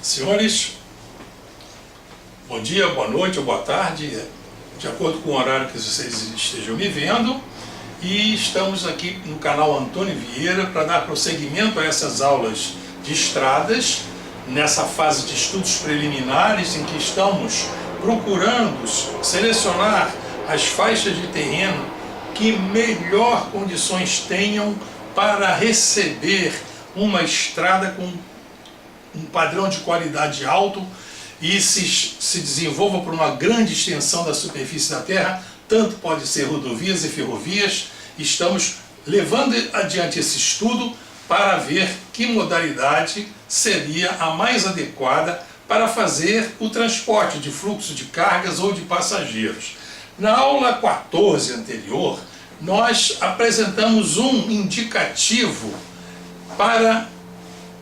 Senhores, bom dia, boa noite ou boa tarde, de acordo com o horário que vocês estejam me vendo. E estamos aqui no canal Antônio Vieira para dar prosseguimento a essas aulas de estradas, nessa fase de estudos preliminares em que estamos procurando selecionar as faixas de terreno que melhor condições tenham para receber uma estrada com um padrão de qualidade alto e se desenvolva por uma grande extensão da superfície da terra. Tanto pode ser rodovias e ferrovias. Estamos levando adiante esse estudo para ver que modalidade seria a mais adequada para fazer o transporte de fluxo de cargas ou de passageiros. Na aula 14 anterior, nós apresentamos um indicativo para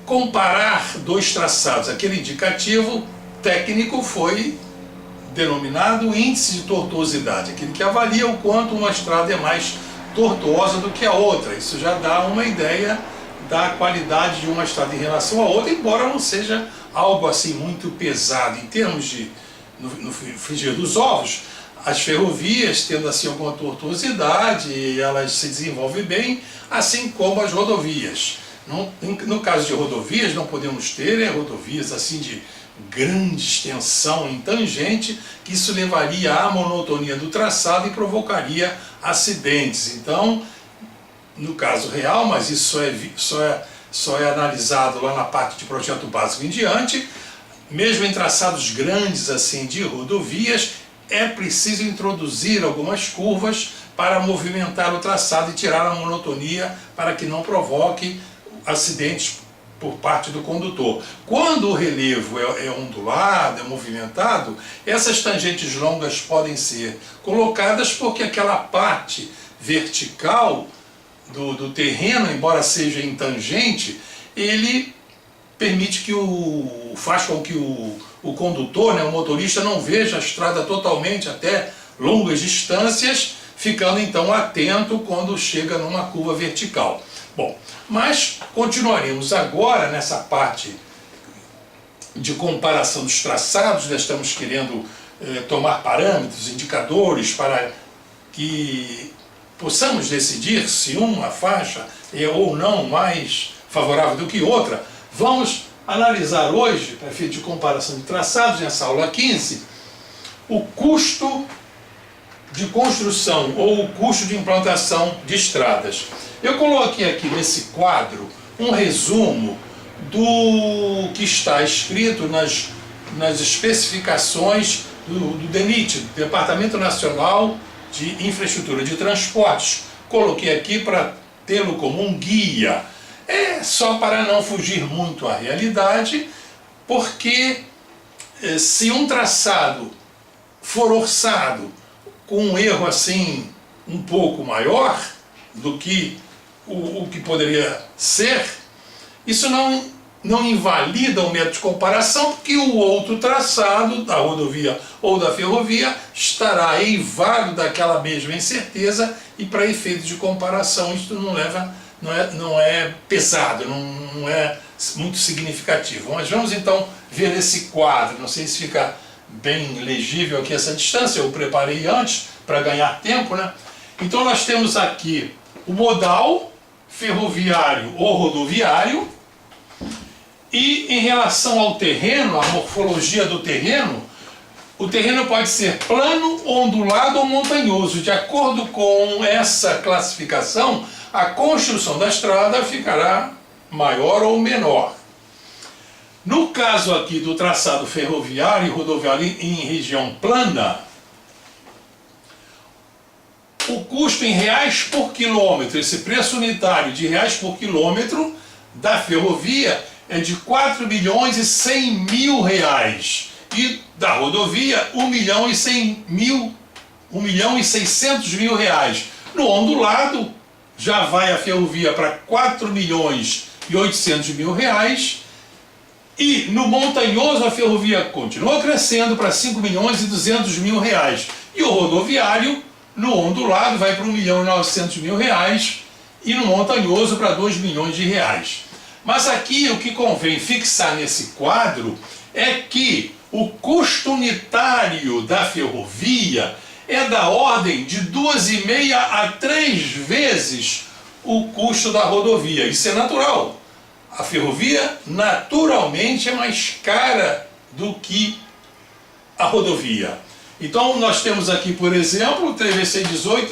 comparar dois traçados. Aquele indicativo técnico foi denominado índice de tortuosidade, aquele que avalia o quanto uma estrada é mais tortuosa do que a outra. Isso já dá uma ideia da qualidade de uma estrada em relação à outra, embora não seja algo assim muito pesado. Em termos de, no frigir dos ovos, as ferrovias, tendo assim alguma tortuosidade, elas se desenvolvem bem, assim como as rodovias. No caso de rodovias, não podemos ter rodovias assim de grande extensão em tangente, que isso levaria à monotonia do traçado e provocaria acidentes. Então, no caso real, mas isso só é analisado lá na parte de projeto básico em diante, mesmo em traçados grandes assim de rodovias, é preciso introduzir algumas curvas para movimentar o traçado e tirar a monotonia para que não provoque acidentes por parte do condutor. Quando o relevo é ondulado, é movimentado, essas tangentes longas podem ser colocadas porque aquela parte vertical do terreno, embora seja em tangente, ele permite que faz com que o condutor, o motorista, não veja a estrada totalmente até longas distâncias, ficando então atento quando chega numa curva vertical. Bom, mas continuaremos agora nessa parte de comparação dos traçados. Nós estamos querendo tomar parâmetros, indicadores para que possamos decidir se uma faixa é ou não mais favorável do que outra. Vamos analisar hoje, para efeito de comparação de traçados, nessa aula 15, o custo de construção ou o custo de implantação de estradas. Eu coloquei aqui nesse quadro um resumo do que está escrito nas especificações do DENIT, Departamento Nacional de Infraestrutura de Transportes. Coloquei aqui para tê-lo como um guia. É só para não fugir muito à realidade, porque se um traçado for orçado com um erro assim um pouco maior do que o que poderia ser, isso não invalida o método de comparação, porque o outro traçado da rodovia ou da ferrovia estará inválido daquela mesma incerteza, e para efeito de comparação isso não é pesado, não é muito significativo. Mas vamos então ver esse quadro. Não sei se fica bem legível aqui essa distância, eu preparei antes para ganhar tempo, né? Então nós temos aqui o modal ferroviário ou rodoviário, e em relação ao terreno, a morfologia do terreno, o terreno pode ser plano, ondulado ou montanhoso. De acordo com essa classificação, a construção da estrada ficará maior ou menor. No caso aqui do traçado ferroviário e rodoviário em região plana, o custo em reais por quilômetro, esse preço unitário de reais por quilômetro da ferrovia é de 4.100.000 reais, e da rodovia 1.600.000 reais. No ondulado já vai a ferrovia para 4.800.000 reais, e no montanhoso a ferrovia continua crescendo para 5.200.000 reais, e o rodoviário no ondulado vai para 1.900.000 reais e no montanhoso para 2 milhões de reais. Mas aqui o que convém fixar nesse quadro é que o custo unitário da ferrovia é da ordem de 2,5 a 3 vezes o custo da rodovia. Isso é natural. A ferrovia naturalmente é mais cara do que a rodovia. Então nós temos aqui, por exemplo, 3 vezes 6, 18,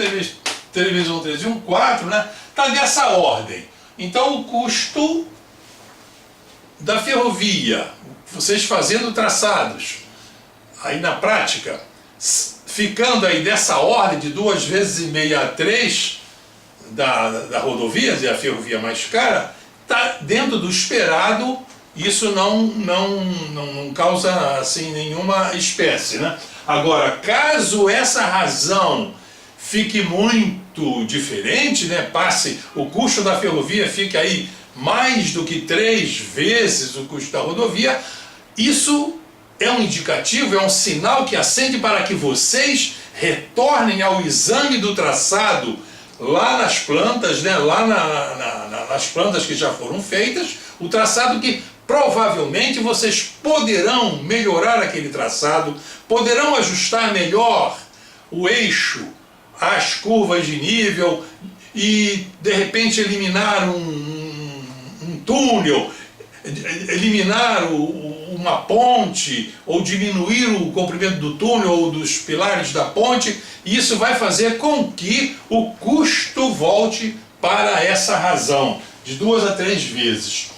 3 vezes 1, 13, 1, 4, né? Está dessa ordem. Então o custo da ferrovia, vocês fazendo traçados, aí na prática, ficando aí dessa ordem de 2 vezes e meia a 3 da rodovia, e a ferrovia mais cara, está dentro do esperado. Isso não causa assim nenhuma espécie, né? Agora, caso essa razão fique muito diferente, né, passe, o custo da ferrovia fique aí mais do que 3 vezes o custo da rodovia, isso é um indicativo, é um sinal que acende para que vocês retornem ao exame do traçado lá nas plantas, né, lá nas plantas que já foram feitas, o traçado que provavelmente vocês poderão melhorar aquele traçado, poderão ajustar melhor o eixo, as curvas de nível e de repente eliminar um túnel, eliminar uma ponte ou diminuir o comprimento do túnel ou dos pilares da ponte. Isso vai fazer com que o custo volte para essa razão, de 2 a 3 vezes.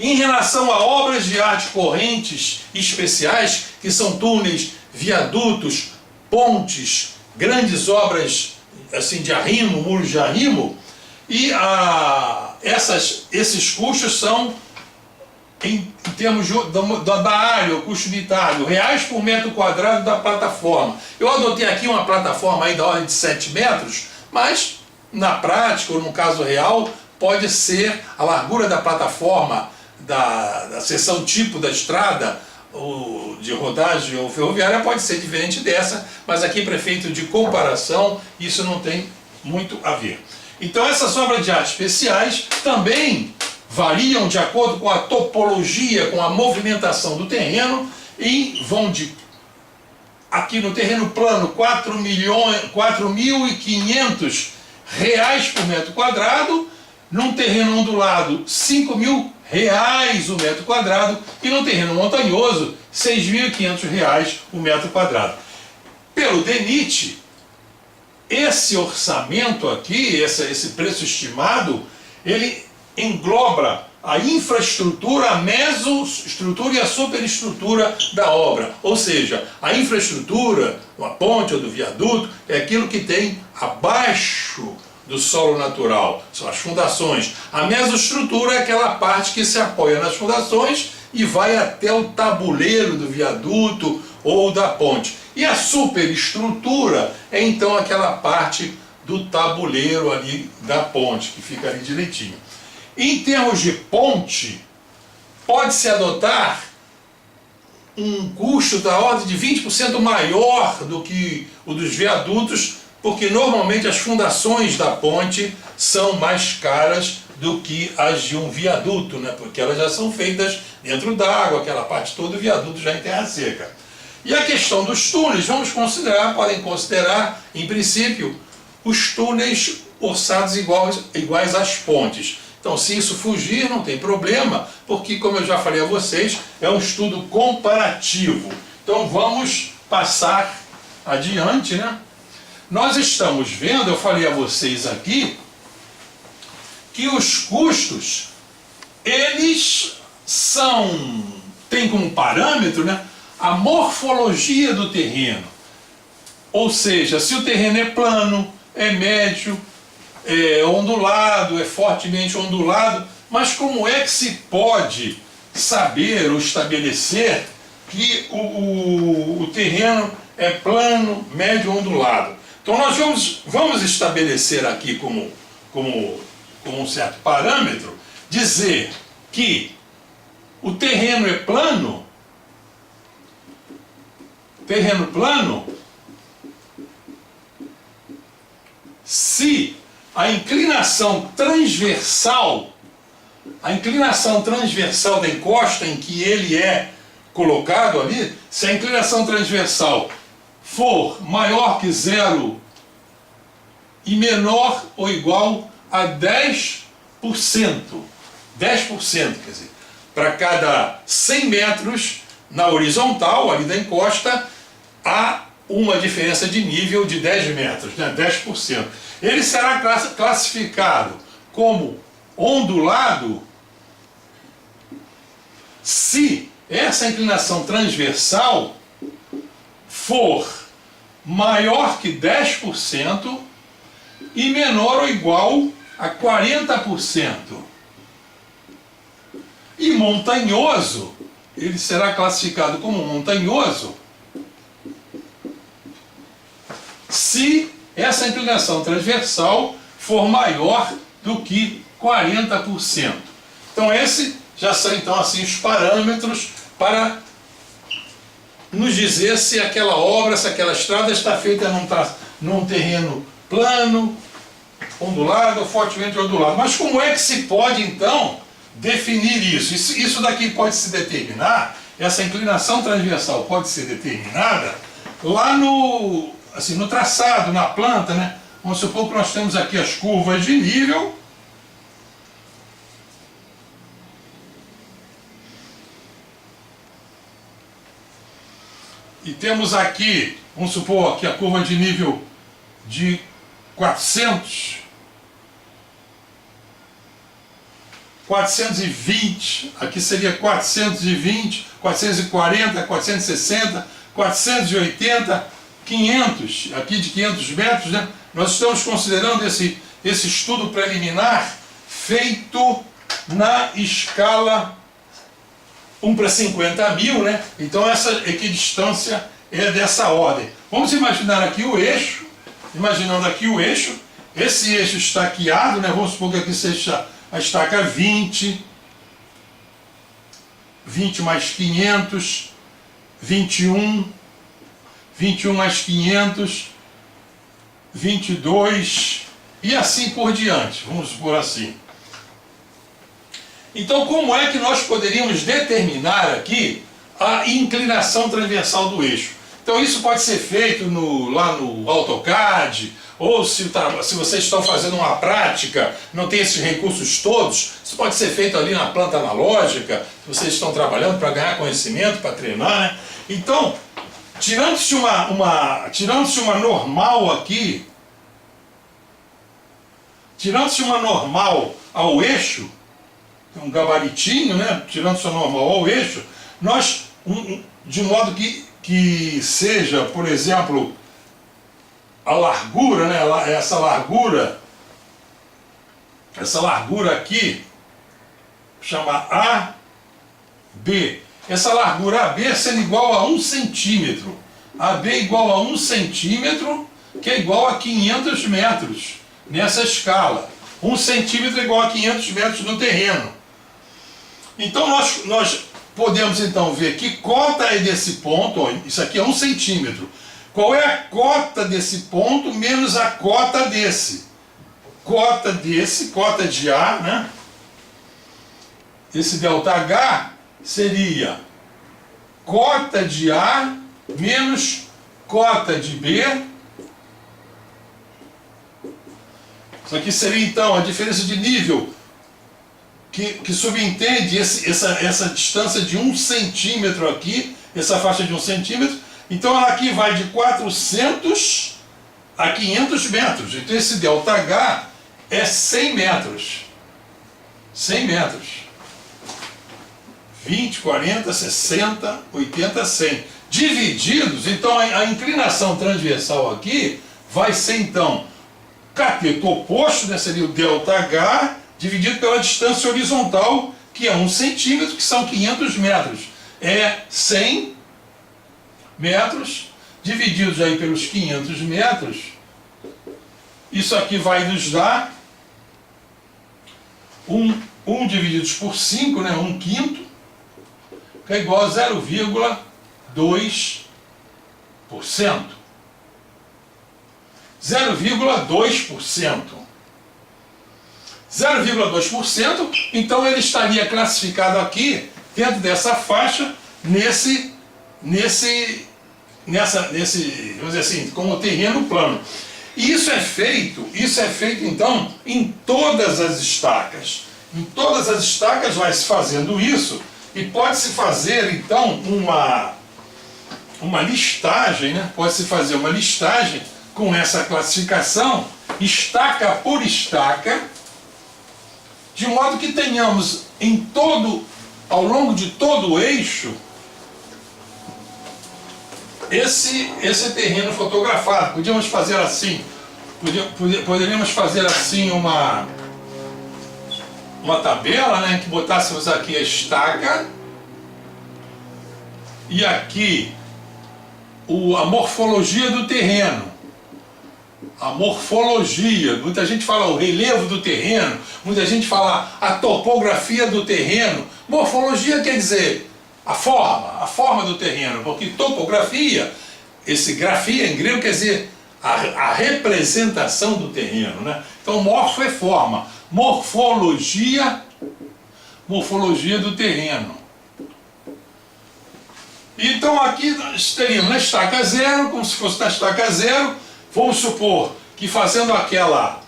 Em relação a obras de arte correntes especiais, que são túneis, viadutos, pontes, grandes obras assim de arrimo, muros de arrimo, e esses custos são, em termos da área, o custo unitário, reais por metro quadrado da plataforma. Eu adotei aqui uma plataforma aí da ordem de 7 metros, mas na prática, ou no caso real, pode ser a largura da plataforma da seção tipo da estrada ou de rodagem ou ferroviária pode ser diferente dessa, mas aqui para efeito de comparação isso não tem muito a ver. Então essas obras de arte especiais também variam de acordo com a topologia, com a movimentação do terreno, e vão de, aqui no terreno plano, R$ 4.500 por metro quadrado, num terreno ondulado, R$ 5.000 o metro quadrado, e no terreno montanhoso, R$ 6.500 o metro quadrado. Pelo DENIT, esse orçamento aqui, esse preço estimado, ele engloba a infraestrutura, a mesoestrutura e a superestrutura da obra. Ou seja, a infraestrutura, uma ponte ou do viaduto, é aquilo que tem abaixo do solo natural, são as fundações. A mesoestrutura é aquela parte que se apoia nas fundações e vai até o tabuleiro do viaduto ou da ponte. E a superestrutura é então aquela parte do tabuleiro ali da ponte, que fica ali direitinho. Em termos de ponte, pode-se adotar um custo da ordem de 20% maior do que o dos viadutos, porque normalmente as fundações da ponte são mais caras do que as de um viaduto, né? Porque elas já são feitas dentro d'água, aquela parte toda do viaduto já em terra seca. E a questão dos túneis, podem considerar, em princípio, os túneis orçados iguais às pontes. Então, se isso fugir, não tem problema, porque, como eu já falei a vocês, é um estudo comparativo. Então, vamos passar adiante, né? Nós estamos vendo, eu falei a vocês aqui, que os custos, eles têm como parâmetro, né, a morfologia do terreno. Ou seja, se o terreno é plano, é médio, é ondulado, é fortemente ondulado, mas como é que se pode saber ou estabelecer que o terreno é plano, médio ou ondulado? Então nós vamos estabelecer aqui como um certo parâmetro, dizer que o terreno é plano, se a inclinação transversal a inclinação transversal da encosta em que ele é colocado ali, se a inclinação transversal for maior que zero e menor ou igual a 10%, 10%, quer dizer, para cada 100 metros na horizontal, ali da encosta, há uma diferença de nível de 10 metros, né? 10%. Ele será classificado como ondulado se essa inclinação transversal for maior que 10% e menor ou igual a 40%. E montanhoso, ele será classificado como montanhoso se essa inclinação transversal for maior do que 40%. Então esses já são então assim os parâmetros para nos dizer se aquela obra, se aquela estrada está feita num terreno plano, ondulado ou fortemente ondulado. Mas como é que se pode então definir isso? Isso daqui pode se determinar, essa inclinação transversal pode ser determinada lá no traçado, na planta, né? Vamos supor que nós temos aqui as curvas de nível. E temos aqui, vamos supor que a curva de nível de 420, aqui seria 420, 440, 460, 480, 500, aqui de 500 metros, né? Nós estamos considerando esse estudo preliminar feito na escala 1/50.000, né? Então essa equidistância é dessa ordem. Vamos imaginar aqui o eixo, imaginando aqui o eixo, esse eixo estaqueado, né? Vamos supor que aqui seja a estaca 20 mais 500, 21 mais 500, 22 e assim por diante, vamos supor assim. Então, como é que nós poderíamos determinar aqui a inclinação transversal do eixo? Então, isso pode ser feito lá no AutoCAD, ou se vocês estão fazendo uma prática, não tem esses recursos todos, isso pode ser feito ali na planta analógica, se vocês estão trabalhando para ganhar conhecimento, para treinar, né? Então, tirando-se uma normal aqui, tirando-se uma normal ao eixo, um gabaritinho, né? Tirando sua normal ao eixo, nós, de modo que seja, por exemplo, a largura, né? Essa largura aqui, chama AB. Essa largura AB sendo igual a 1 centímetro. AB igual a 1 centímetro, que é igual a 500 metros, nessa escala. 1 centímetro é igual a 500 metros no terreno. Então nós podemos então ver que cota é desse ponto, ó, isso aqui é 1 centímetro. Qual é a cota desse ponto menos a cota desse? Cota de A, né? Esse ΔH seria cota de A menos cota de B. Isso aqui seria então a diferença de nível que subentende essa distância de 1 centímetro aqui, essa faixa de 1 centímetro. Então ela aqui vai de 400 a 500 metros. Então esse ΔH é 100 metros. 100 metros. 20, 40, 60, 80, 100. Divididos, então a inclinação transversal aqui vai ser então cateto oposto, né, seria o ΔH, dividido pela distância horizontal, que é 1 centímetro, que são 500 metros. É 100 metros, divididos aí pelos 500 metros, isso aqui vai nos dar 1 divididos por 5, né, 1/5, que é igual a 0,2%. 0,2%. 0,2%, então ele estaria classificado aqui, dentro dessa faixa, vamos dizer assim, como terreno plano. E isso é feito então em todas as estacas. Em todas as estacas vai se fazendo isso, e pode-se fazer então uma listagem, né? Pode-se fazer uma listagem com essa classificação, estaca por estaca, de modo que tenhamos ao longo de todo o eixo, esse terreno fotografado. Podíamos fazer assim, poderíamos fazer assim uma tabela, né, que botássemos aqui a estaca e aqui a morfologia do terreno. A morfologia, muita gente fala o relevo do terreno, muita gente fala a topografia do terreno. Morfologia quer dizer a forma do terreno, porque topografia, esse grafia em grego quer dizer a representação do terreno, né? Então morfo é forma, morfologia do terreno. Então aqui nós teríamos na estaca zero, como se fosse na estaca zero, vamos supor que fazendo aquela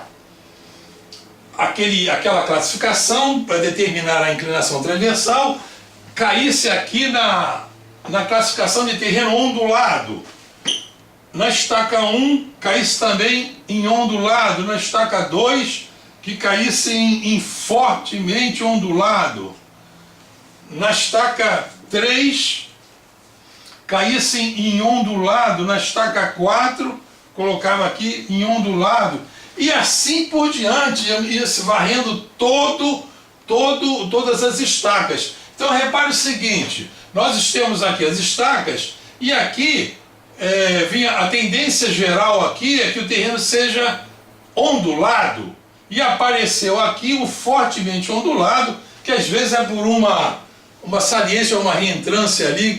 classificação para determinar a inclinação transversal, caísse aqui na classificação de terreno ondulado. Na estaca 1, caísse também em ondulado. Na estaca 2, que caísse em fortemente ondulado. Na estaca 3, caísse em ondulado. Na estaca 4, colocava aqui em ondulado. E assim por diante, ia se varrendo todas as estacas. Então repare o seguinte, nós temos aqui as estacas e aqui a tendência geral aqui é que o terreno seja ondulado, e apareceu aqui o fortemente ondulado, que às vezes é por uma saliência ou uma reentrância ali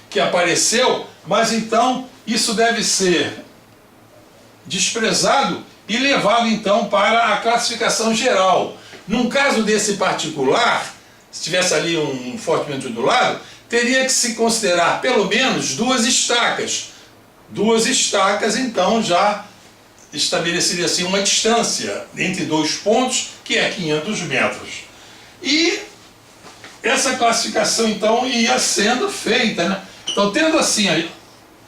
que apareceu, mas então isso deve ser desprezado e levado então para a classificação geral. Num caso desse particular, se tivesse ali um fortemente ondulado, teria que se considerar pelo menos duas estacas. Duas estacas, então, já estabeleceria assim uma distância entre dois pontos, que é 500 metros. E essa classificação, então, ia sendo feita, né? Então, tendo assim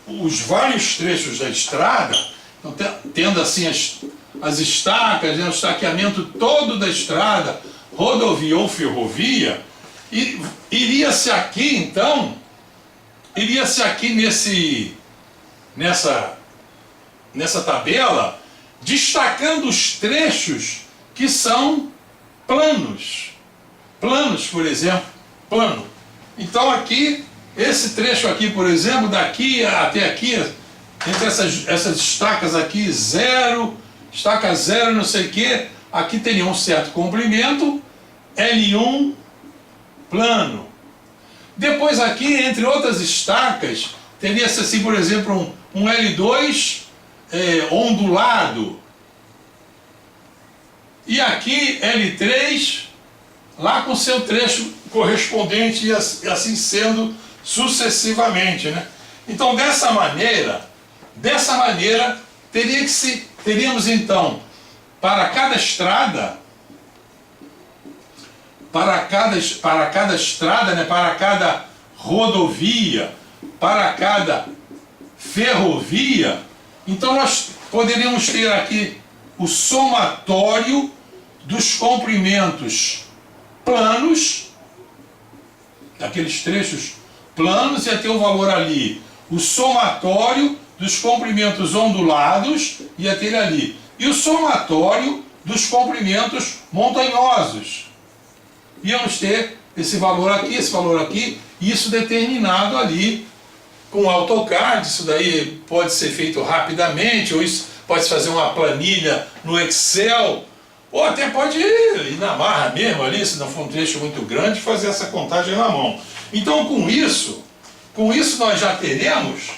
os vários trechos da estrada, então, tendo assim as estacas, né, o estaqueamento todo da estrada, rodovia ou ferrovia, e iria-se aqui então, nessa tabela, destacando os trechos que são planos. Planos, por exemplo, plano. Então aqui, esse trecho aqui, por exemplo, daqui até aqui, entre essas estacas aqui, estaca 0, não sei o que, aqui teria um certo comprimento, L1, plano. Depois aqui, entre outras estacas, teria-se assim, por exemplo, um L2 ondulado. E aqui L3, lá com seu trecho correspondente, e assim sendo sucessivamente, né? Então, dessa maneira, teríamos então, para cada estrada, né, para cada rodovia, para cada ferrovia, então nós poderíamos ter aqui o somatório dos comprimentos planos, aqueles trechos planos, ia ter o valor ali, o somatório dos comprimentos ondulados, ia ter ali, e o somatório dos comprimentos montanhosos. Íamos ter esse valor aqui, isso determinado ali com AutoCAD. Isso daí pode ser feito rapidamente, ou isso pode fazer uma planilha no Excel, ou até pode ir na marra mesmo ali, se não for um trecho muito grande, fazer essa contagem na mão. Então com isso nós já teremos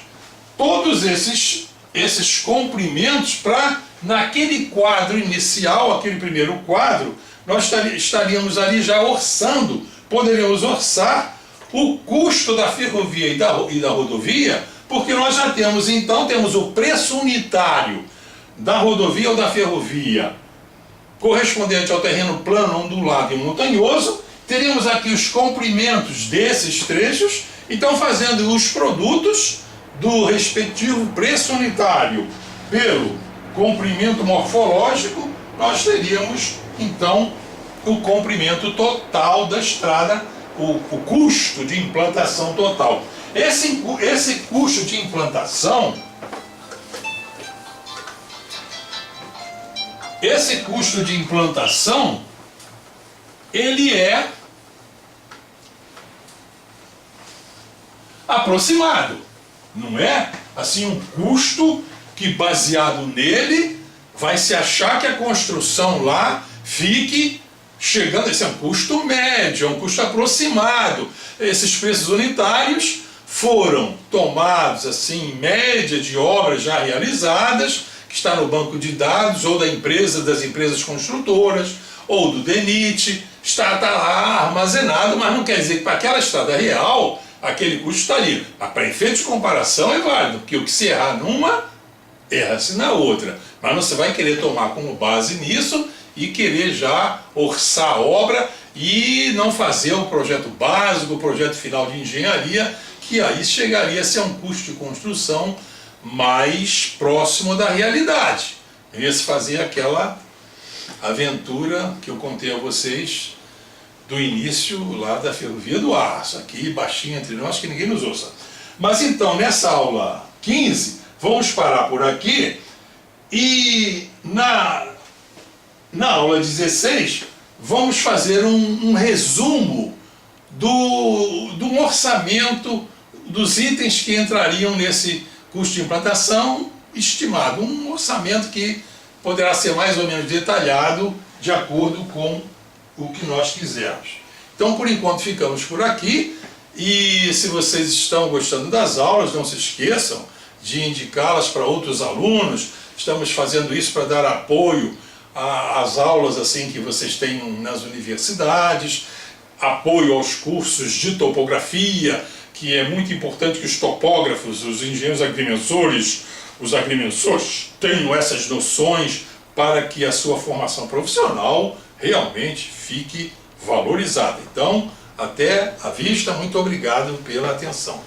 todos esses comprimentos para naquele quadro inicial, aquele primeiro quadro, nós estaríamos ali já orçando, poderíamos orçar o custo da ferrovia e da rodovia, porque nós já temos, então, temos o preço unitário da rodovia ou da ferrovia, correspondente ao terreno plano, ondulado e montanhoso. Teríamos aqui os comprimentos desses trechos, então fazendo os produtos do respectivo preço unitário pelo comprimento morfológico, nós teríamos então o comprimento total da estrada, o custo de implantação total. Esse custo de implantação, ele é aproximado, não é assim um custo que, baseado nele, vai se achar que a construção lá fique chegando. Esse é um custo médio, é um custo aproximado. Esses preços unitários foram tomados assim em média de obras já realizadas, que está no banco de dados ou das empresas construtoras ou do DENIT, está lá armazenado, mas não quer dizer que para aquela estrada real aquele custo está ali. Mas para efeito de comparação é válido, porque o que se errar numa, erra-se na outra. Mas você vai querer tomar como base nisso e querer já orçar a obra e não fazer o projeto básico, o projeto final de engenharia, que aí chegaria-se a um custo de construção mais próximo da realidade. Iria-se fazer aquela aventura que eu contei a vocês do início lá da Ferrovia do Aço, aqui baixinho entre nós, que ninguém nos ouça. Mas então, nessa aula 15, vamos parar por aqui e na aula 16 vamos fazer um resumo do orçamento dos itens que entrariam nesse custo de implantação estimado. Um orçamento que poderá ser mais ou menos detalhado de acordo com o que nós quisermos. Então, por enquanto, ficamos por aqui. E se vocês estão gostando das aulas, não se esqueçam de indicá-las para outros alunos. Estamos fazendo isso para dar apoio às aulas assim que vocês têm nas universidades, apoio aos cursos de topografia, que é muito importante que os topógrafos, os engenheiros agrimensores, os agrimensores tenham essas noções para que a sua formação profissional realmente fique valorizada. Então, até a vista, muito obrigado pela atenção.